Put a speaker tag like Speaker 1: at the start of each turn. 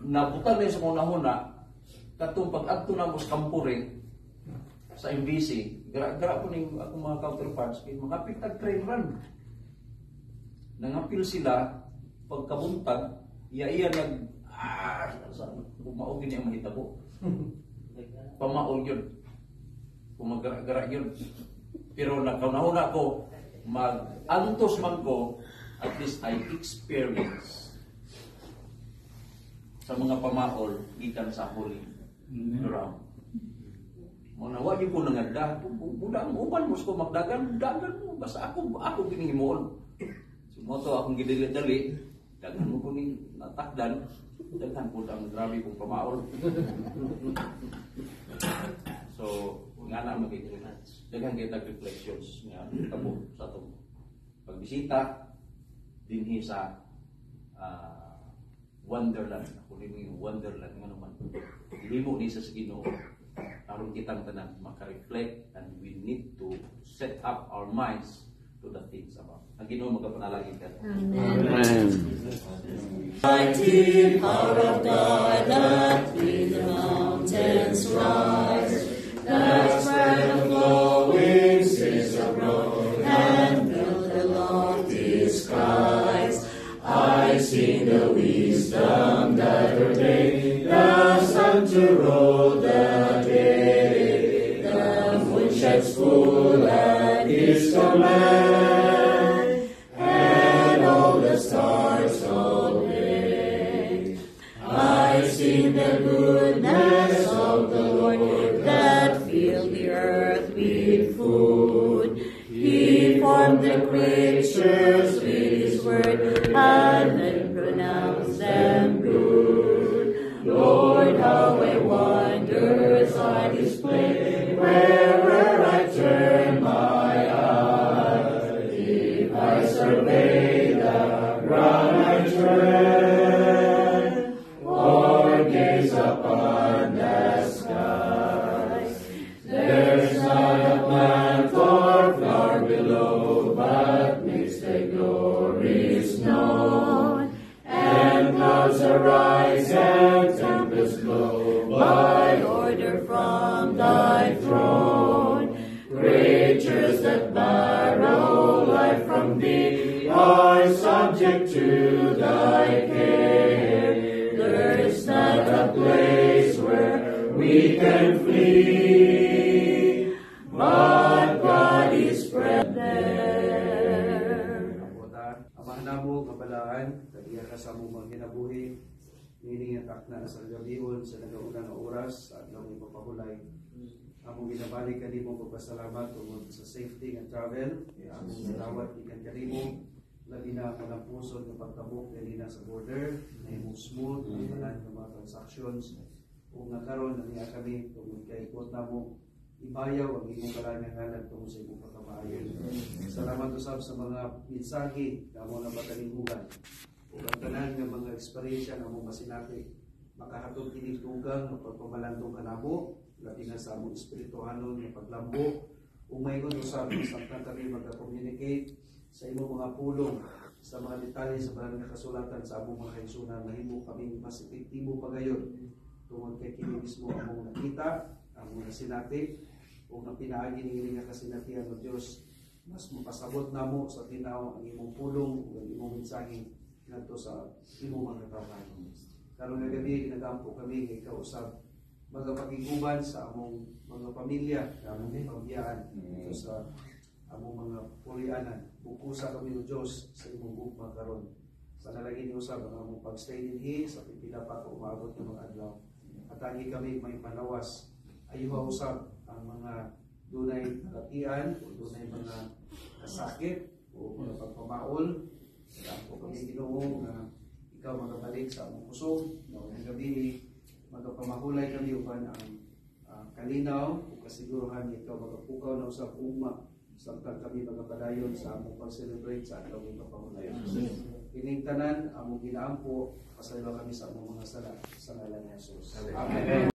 Speaker 1: nabutan na sa una-una, katong pag-adto na mo sa Kampore, sa MBC, gara-gara po ning akong mga counterparts, mga pitag train run. Nangapil sila, pagkabuntag, iya nag, kumaugin niya mahitabo. Pamaol yun. Kumagara-gara yun. Pero nakaunahuna ko, mag-antos man ko, at least I experience sa mga pamaol, gikan sa huli round. Mga nawa, yung ko nangadda, budang uban mo ko magdagan, dagan mo, basta ako ginihimoon. Sumoto akong gidali-dali, dagan mo ko ni natakdan, dagan po ang grabe kong pamaol. So, nga na magiging dagan kita reflections nga tabo sa itong pagbisita dinhi sa Wonderland. Ako rin yung Wonderland nga naman. Limo ni sa Ginoo. Aron kitang tanan maka-reflect and we need to set up our minds to the things about. Ang Ginoo magapanalangin ka.
Speaker 2: Amen. Mighty power of God, that in the mountains rise, that spread the flowing seas abroad, and build the lofty skies. I see the wisdom that ordained the sun to roll the day. The moon sheds full at His command, and all the stars obey. I see the goodness of the Lord that filled the earth with food. He formed the creatures with His word, and then pronounced them good. Lord, how I wonders are displayed wherever I turn my eye. If I survey the ground I tread, or gaze upon the skies, there's not a plant or flower below, but makes the glories known. And clouds arise and tempests blow by order from Thy throne. Creatures that borrow life from Thee are subject to Thy care. There's not a place where we can flee, but God is present there.
Speaker 3: Amahan namo kabalaan, kadiya ka sa mong mga kinabuhi, nining at akna sa gabion sa nagaunang na oras at nang ipapahulay. Among ginabalik kanimo pagpasalamat tungod sa safety ng travel, among nalawat ikan kanimo, labi na kanang pusod ng pagtabok kanina sa border, na imong smooth, ang mga transactions, o nga karon na niya kami tungod kay ikot na mo, ibayaw ang imong kalangangalan tungod sa imong pagkamaayon. Salamat usab sa mga mensahe na mo na matalingugan o ang tanan ng mga eksperyensya na mo masinati makahatod kini tugang ng pagpamalandong kanamo, labi na sa among espirituhanon ng paglambo, o mayroon usab saktan kami magka-communicate sa imong mga pulong sa mga detalye sa barang nakasulatan sa among mga kaigsunan, nahimo kami mas epektibo pagayon tungod kay kini mismo among nakita, among nasinati, o nga pinaagi ni nga kasinatian ng Dios, mas mapasabot namo sa tinaw ang imong pulong o ang imong mensahe ngadto sa imong mga katawan. Karon nga gabi ginagampo kami kay kausab magapakiguban sa among mga pamilya, sa among pamilyahan, sa among mga pulianan. Bukusa kami ng Diyos sa imong gugma karon. Panalangin niyo usab ang among pagstay dinhi sa pipila pa ka umabot ng mga adlaw. Atangi kami may panawas. Ayuha usab ang mga dunay katian o dunay mga kasakit o mga pagpamaol. Salamat po kami Ginoo nga ikaw magabalik sa among kusog. Ngayong gabi magpamahulay kami uban ang kalinaw o kasiguruhan ikaw magapukaw na usab ugma samtang kami magapadayon sa among pag-celebrate sa adlaw ng pamahulayon. Kining tanan among ginaampo pasaylo kami sa among mga sala sa ngalan ni Jesus. Amen.